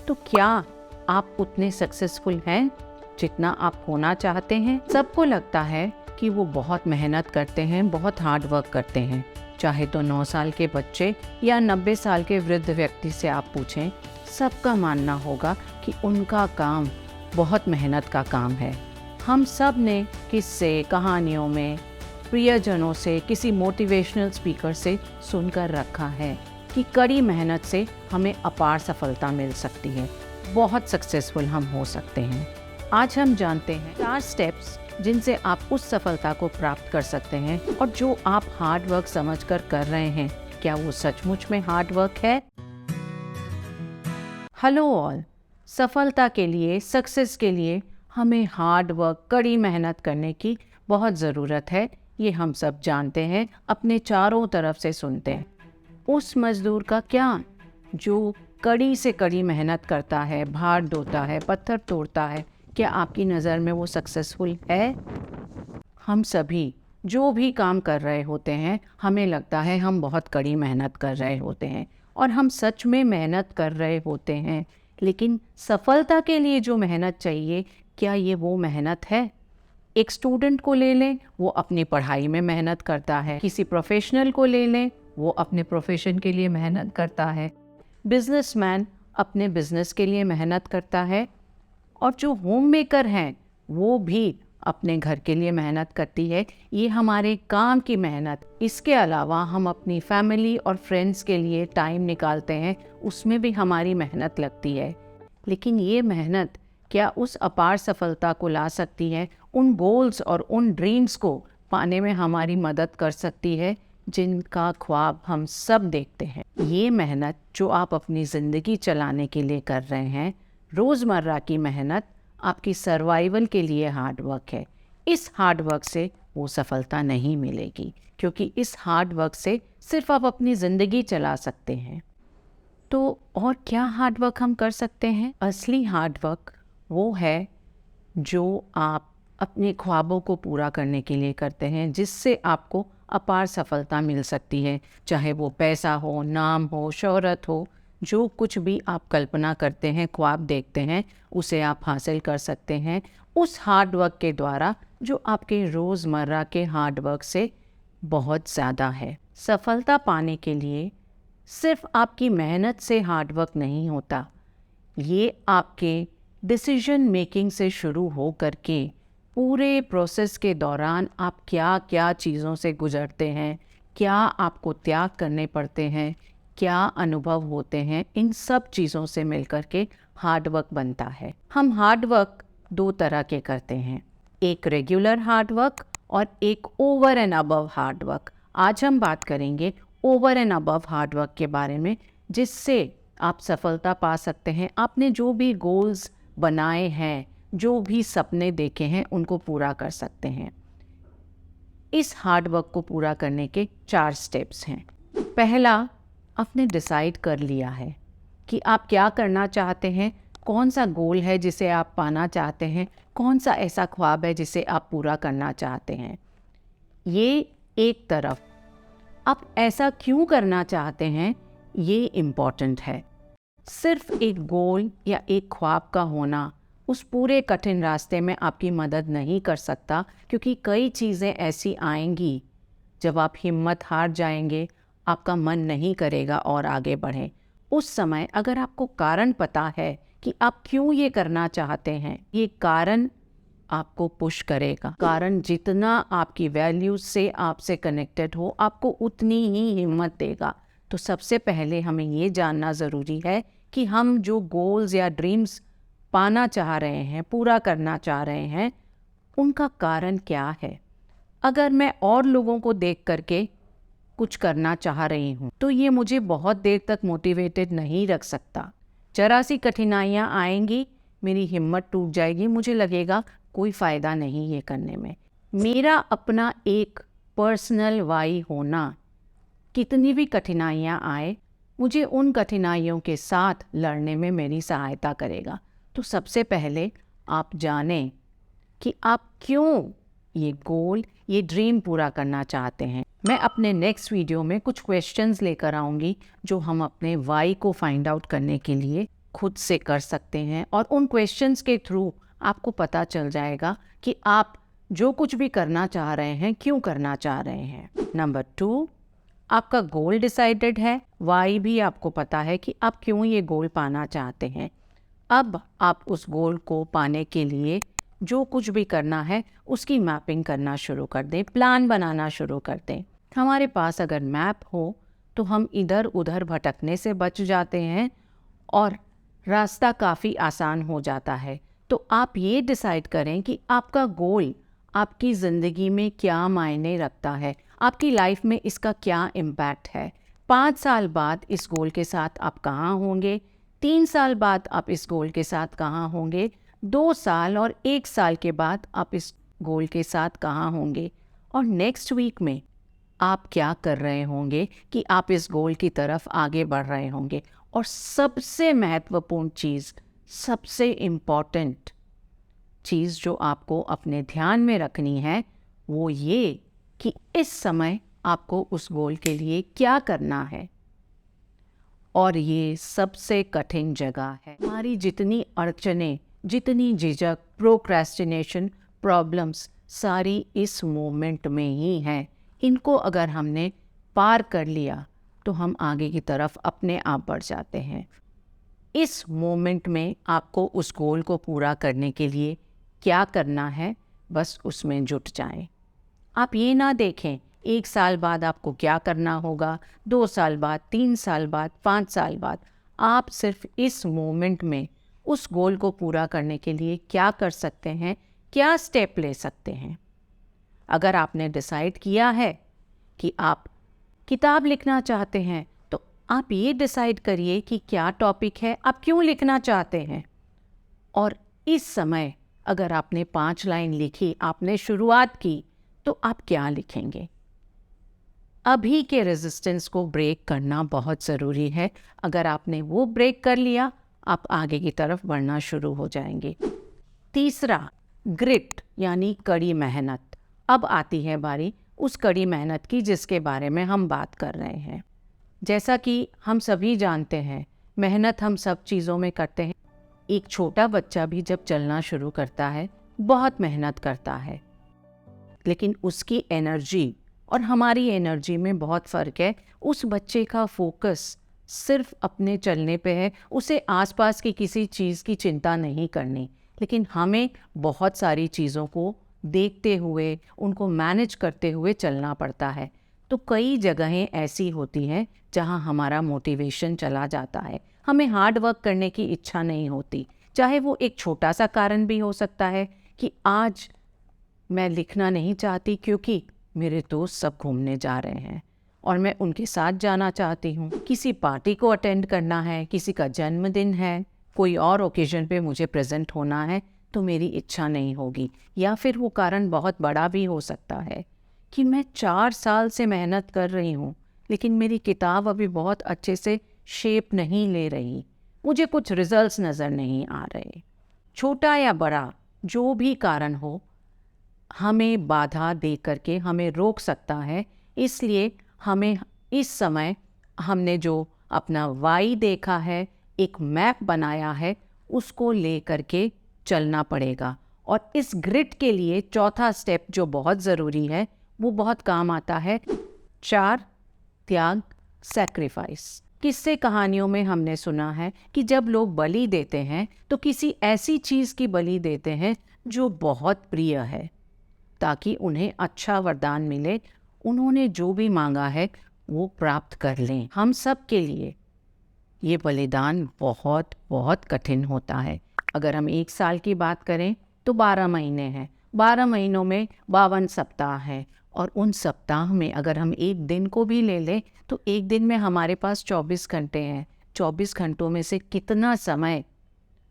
तो क्या आप उतने सक्सेसफुल हैं जितना आप होना चाहते हैं? सबको लगता है कि वो बहुत मेहनत करते हैं, बहुत हार्ड वर्क करते हैं। चाहे तो 9 साल के बच्चे या 90 साल के वृद्ध व्यक्ति से आप पूछें, सबका मानना होगा कि उनका काम बहुत मेहनत का काम है। हम सब ने किस्से, कहानियों में, प्रियजनों से, किसी मोटिवेशनल स्पीकर से सुनकर रखा है कि कड़ी मेहनत से हमें अपार सफलता मिल सकती है, बहुत सक्सेसफुल हम हो सकते हैं। आज हम जानते हैं 4 स्टेप्स जिनसे आप उस सफलता को प्राप्त कर सकते हैं, और जो आप हार्ड वर्क समझकर कर रहे हैं, क्या वो सचमुच में हार्ड वर्क है? हेलो ऑल, सफलता के लिए, सक्सेस के लिए हमें हार्ड वर्क, कड़ी मेहनत करने की बहुत ज़रूरत है। ये हम सब जानते हैं, अपने चारों तरफ से सुनते हैं। उस मजदूर का क्या, जो कड़ी से कड़ी मेहनत करता है, भार ढोता है, पत्थर तोड़ता है, क्या आपकी नज़र में वो सक्सेसफुल है? हम सभी जो भी काम कर रहे होते हैं, हमें लगता है हम बहुत कड़ी मेहनत कर रहे होते हैं, और हम सच में मेहनत कर रहे होते हैं। लेकिन सफलता के लिए जो मेहनत चाहिए, क्या ये वो मेहनत है? एक स्टूडेंट को ले लें, वो अपनी पढ़ाई में मेहनत करता है। किसी प्रोफेशनल को ले लें, वो अपने प्रोफेशन के लिए मेहनत करता है। बिजनेसमैन अपने बिजनेस के लिए मेहनत करता है, और जो होम मेकर हैं वो भी अपने घर के लिए मेहनत करती है। ये हमारे काम की मेहनत। इसके अलावा हम अपनी फैमिली और फ्रेंड्स के लिए टाइम निकालते हैं, उसमें भी हमारी मेहनत लगती है। लेकिन ये मेहनत क्या उस अपार सफलता को ला सकती है, उन गोल्स और उन ड्रीम्स को पाने में हमारी मदद कर सकती है जिनका ख्वाब हम सब देखते हैं? ये मेहनत जो आप अपनी ज़िंदगी चलाने के लिए कर रहे हैं, रोज़मर्रा की मेहनत, आपकी सर्वाइवल के लिए हार्ड वर्क है। इस हार्ड वर्क से वो सफलता नहीं मिलेगी, क्योंकि इस हार्ड वर्क से सिर्फ आप अपनी ज़िंदगी चला सकते हैं। तो और क्या हार्ड वर्क हम कर सकते हैं? असली हार्ड वर्क वो है जो आप अपने ख्वाबों को पूरा करने के लिए करते हैं, जिससे आपको अपार सफलता मिल सकती है। चाहे वो पैसा हो, नाम हो, शोहरत हो, जो कुछ भी आप कल्पना करते हैं, ख्वाब देखते हैं, उसे आप हासिल कर सकते हैं उस हार्ड वर्क के द्वारा, जो आपके रोज़मर्रा के हार्ड वर्क से बहुत ज़्यादा है। सफलता पाने के लिए सिर्फ आपकी मेहनत से हार्ड वर्क नहीं होता, ये आपके डिसीजन मेकिंग से शुरू हो करके पूरे प्रोसेस के दौरान आप क्या क्या चीज़ों से गुजरते हैं, क्या आपको त्याग करने पड़ते हैं, क्या अनुभव होते हैं, इन सब चीज़ों से मिलकर के हार्ड वर्क बनता है। हम हार्ड वर्क 2 तरह के करते हैं, एक रेगुलर हार्ड वर्क और एक over and above hard work. आज हम बात करेंगे over and above hard work के बारे में, जिससे आप सफलता पा सकते हैं। आपने जो भी गोल्स बनाए हैं, जो भी सपने देखे हैं, उनको पूरा कर सकते हैं। इस हार्ड वर्क को पूरा करने के 4 स्टेप्स हैं। पहला, आपने डिसाइड कर लिया है कि आप क्या करना चाहते हैं, कौन सा गोल है जिसे आप पाना चाहते हैं, कौन सा ऐसा ख्वाब है जिसे आप पूरा करना चाहते हैं। ये एक तरफ। आप ऐसा क्यों करना चाहते हैं, ये इम्पॉर्टेंट है। सिर्फ एक गोल या एक ख्वाब का होना उस पूरे कठिन रास्ते में आपकी मदद नहीं कर सकता, क्योंकि कई चीज़ें ऐसी आएंगी जब आप हिम्मत हार जाएंगे, आपका मन नहीं करेगा और आगे बढ़ें। उस समय अगर आपको कारण पता है कि आप क्यों ये करना चाहते हैं, ये कारण आपको पुश करेगा। कारण जितना आपकी वैल्यूज से, आपसे कनेक्टेड हो, आपको उतनी ही हिम्मत देगा। तो सबसे पहले हमें ये जानना ज़रूरी है कि हम जो गोल्स या ड्रीम्स पाना चाह रहे हैं, पूरा करना चाह रहे हैं, उनका कारण क्या है। अगर मैं और लोगों को देख करके कुछ करना चाह रही हूँ, तो ये मुझे बहुत देर तक मोटिवेटेड नहीं रख सकता। जरा सी कठिनाइयाँ आएंगी, मेरी हिम्मत टूट जाएगी, मुझे लगेगा कोई फ़ायदा नहीं ये करने में। मेरा अपना एक पर्सनल वाई होना, कितनी भी कठिनाइयाँ आए, मुझे उन कठिनाइयों के साथ लड़ने में मेरी सहायता करेगा। तो सबसे पहले आप जानें कि आप क्यों ये गोल, ये ड्रीम पूरा करना चाहते हैं। मैं अपने नेक्स्ट वीडियो में कुछ क्वेश्चंस लेकर आऊँगी जो हम अपने वाई को फाइंड आउट करने के लिए खुद से कर सकते हैं और उन क्वेश्चंस के थ्रू आपको पता चल जाएगा कि आप जो कुछ भी करना चाह रहे हैं क्यों करना चाह रहे हैं। नंबर 2, आपका गोल डिसाइडेड है, वाई भी आपको पता है कि आप क्यों ये गोल पाना चाहते हैं। अब आप उस गोल को पाने के लिए जो कुछ भी करना है उसकी मैपिंग करना शुरू कर दें, प्लान बनाना शुरू कर दें। हमारे पास अगर मैप हो तो हम इधर उधर भटकने से बच जाते हैं और रास्ता काफ़ी आसान हो जाता है। तो आप ये डिसाइड करें कि आपका गोल आपकी ज़िंदगी में क्या मायने रखता है, आपकी लाइफ में इसका क्या इम्पैक्ट है। 5 साल बाद इस गोल के साथ आप कहाँ होंगे, 3 साल बाद आप इस गोल के साथ कहाँ होंगे, 2 साल और 1 साल के बाद आप इस गोल के साथ कहाँ होंगे, और नेक्स्ट वीक में आप क्या कर रहे होंगे कि आप इस गोल की तरफ आगे बढ़ रहे होंगे। और सबसे महत्वपूर्ण चीज़, सबसे इम्पॉर्टेंट चीज़ जो आपको अपने ध्यान में रखनी है वो ये कि इस समय आपको उस गोल के लिए क्या करना है। और ये सबसे कठिन जगह है। हमारी जितनी अड़चनें, जितनी झिझक, प्रोक्रेस्टिनेशन, प्रॉब्लम्स सारी इस मोमेंट में ही हैं। इनको अगर हमने पार कर लिया तो हम आगे की तरफ अपने आप बढ़ जाते हैं। इस मोमेंट में आपको उस गोल को पूरा करने के लिए क्या करना है, बस उसमें जुट जाएं। आप ये ना देखें 1 साल बाद आपको क्या करना होगा, 2 साल बाद, 3 साल बाद, 5 साल बाद। आप सिर्फ इस मोमेंट में उस गोल को पूरा करने के लिए क्या कर सकते हैं, क्या स्टेप ले सकते हैं। अगर आपने डिसाइड किया है कि आप किताब लिखना चाहते हैं तो आप ये डिसाइड करिए कि क्या टॉपिक है, आप क्यों लिखना चाहते हैं। और इस समय अगर आपने 5 लाइन लिखी, आपने शुरुआत की, तो आप क्या लिखेंगे। अभी के रेजिस्टेंस को ब्रेक करना बहुत ज़रूरी है। अगर आपने वो ब्रेक कर लिया, आप आगे की तरफ बढ़ना शुरू हो जाएंगे। तीसरा, ग्रिट यानी कड़ी मेहनत। अब आती है बारी उस कड़ी मेहनत की जिसके बारे में हम बात कर रहे हैं। जैसा कि हम सभी जानते हैं, मेहनत हम सब चीज़ों में करते हैं। एक छोटा बच्चा भी जब चलना शुरू करता है बहुत मेहनत करता है, लेकिन उसकी एनर्जी और हमारी एनर्जी में बहुत फ़र्क है। उस बच्चे का फोकस सिर्फ अपने चलने पे है, उसे आसपास की किसी चीज़ की चिंता नहीं करनी। लेकिन हमें बहुत सारी चीज़ों को देखते हुए, उनको मैनेज करते हुए चलना पड़ता है। तो कई जगहें ऐसी होती हैं जहां हमारा मोटिवेशन चला जाता है, हमें हार्ड वर्क करने की इच्छा नहीं होती। चाहे वो एक छोटा सा कारण भी हो सकता है कि आज मैं लिखना नहीं चाहती क्योंकि मेरे दोस्त सब घूमने जा रहे हैं और मैं उनके साथ जाना चाहती हूँ, किसी पार्टी को अटेंड करना है, किसी का जन्मदिन है, कोई और ओकेजन पे मुझे प्रेजेंट होना है, तो मेरी इच्छा नहीं होगी। या फिर वो कारण बहुत बड़ा भी हो सकता है कि मैं 4 साल से मेहनत कर रही हूँ लेकिन मेरी किताब अभी बहुत अच्छे से शेप नहीं ले रही, मुझे कुछ रिजल्ट्स नज़र नहीं आ रहे। छोटा या बड़ा जो भी कारण हो, हमें बाधा दे करके हमें रोक सकता है। इसलिए हमें इस समय हमने जो अपना वाई देखा है, एक मैप बनाया है, उसको ले करके चलना पड़ेगा। और इस ग्रिड के लिए चौथा स्टेप जो बहुत ज़रूरी है वो बहुत काम आता है। 4, त्याग, सैक्रिफाइस। किस्से कहानियों में हमने सुना है कि जब लोग बलि देते हैं तो किसी ऐसी चीज़ की बलि देते हैं जो बहुत प्रिय है, ताकि उन्हें अच्छा वरदान मिले, उन्होंने जो भी मांगा है वो प्राप्त कर लें। हम सब के लिए ये बलिदान बहुत बहुत कठिन होता है। अगर हम 1 साल की बात करें तो 12 महीने हैं, 12 महीनों में 52 सप्ताह हैं, और उन सप्ताह में अगर हम एक दिन को भी ले लें तो एक दिन में हमारे पास 24 घंटे हैं। 24 घंटों में से कितना समय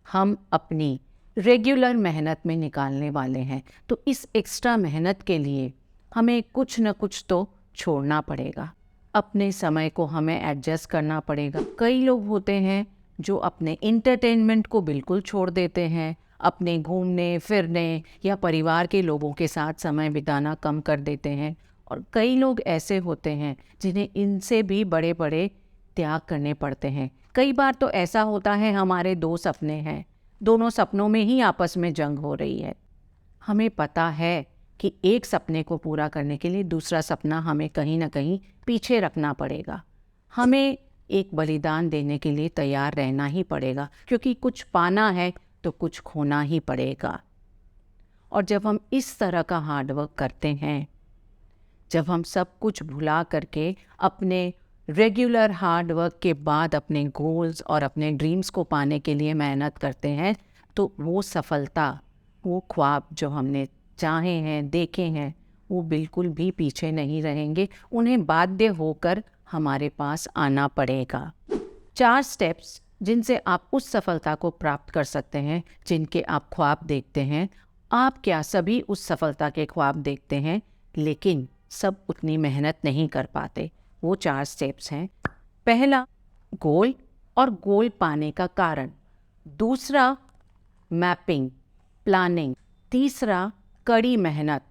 हम अपनी रेगुलर मेहनत में निकालने वाले हैं। तो इस एक्स्ट्रा मेहनत के लिए हमें कुछ न कुछ तो छोड़ना पड़ेगा, अपने समय को हमें एडजस्ट करना पड़ेगा। कई लोग होते हैं जो अपने इंटरटेनमेंट को बिल्कुल छोड़ देते हैं, अपने घूमने फिरने या परिवार के लोगों के साथ समय बिताना कम कर देते हैं। और कई लोग ऐसे होते हैं जिन्हें इनसे भी बड़े बड़े त्याग करने पड़ते हैं, कई बार तो ऐसा होता है हमारे दो सपने हैं, दोनों सपनों में ही आपस में जंग हो रही है। हमें पता है कि एक सपने को पूरा करने के लिए दूसरा सपना हमें कहीं ना कहीं पीछे रखना पड़ेगा। हमें एक बलिदान देने के लिए तैयार रहना ही पड़ेगा, क्योंकि कुछ पाना है तो कुछ खोना ही पड़ेगा। और जब हम इस तरह का हार्डवर्क करते हैं, जब हम सब कुछ भुला करके अपने रेगुलर हार्ड वर्क के बाद अपने गोल्स और अपने ड्रीम्स को पाने के लिए मेहनत करते हैं, तो वो सफलता, वो ख्वाब जो हमने चाहे हैं, देखे हैं, वो बिल्कुल भी पीछे नहीं रहेंगे। उन्हें बाध्य होकर हमारे पास आना पड़ेगा। 4 स्टेप्स जिनसे आप उस सफलता को प्राप्त कर सकते हैं जिनके आप ख्वाब देखते हैं। आप क्या सभी उस सफलता के ख्वाब देखते हैं, लेकिन सब उतनी मेहनत नहीं कर पाते। वो 4 स्टेप्स हैं। पहला, गोल और गोल पाने का कारण। दूसरा, मैपिंग, प्लानिंग। तीसरा, कड़ी मेहनत,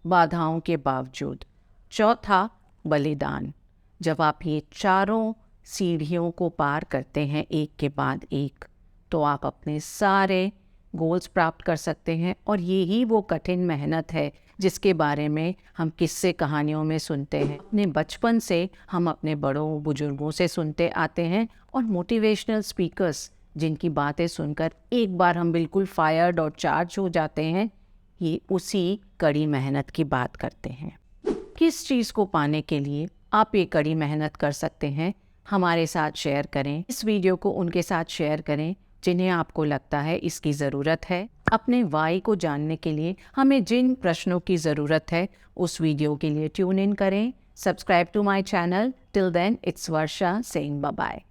बाधाओं के बावजूद। चौथा, बलिदान। जब आप ये चारों सीढ़ियों को पार करते हैं एक के बाद एक, तो आप अपने सारे गोल्स प्राप्त कर सकते हैं। और यही वो कठिन मेहनत है जिसके बारे में हम किस्से कहानियों में सुनते हैं। अपने बचपन से हम अपने बड़ों बुजुर्गों से सुनते आते हैं, और मोटिवेशनल स्पीकर्स जिनकी बातें सुनकर एक बार हम बिल्कुल फायर्ड और चार्ज हो जाते हैं, ये उसी कड़ी मेहनत की बात करते हैं। किस चीज़ को पाने के लिए आप ये कड़ी मेहनत कर सकते हैं, हमारे साथ शेयर करें। इस वीडियो को उनके साथ शेयर करें जिन्हें आपको लगता है इसकी ज़रूरत है। अपने वाई को जानने के लिए हमें जिन प्रश्नों की ज़रूरत है, उस वीडियो के लिए ट्यून इन करें। Subscribe to my channel. Till then, it's Varsha saying bye bye.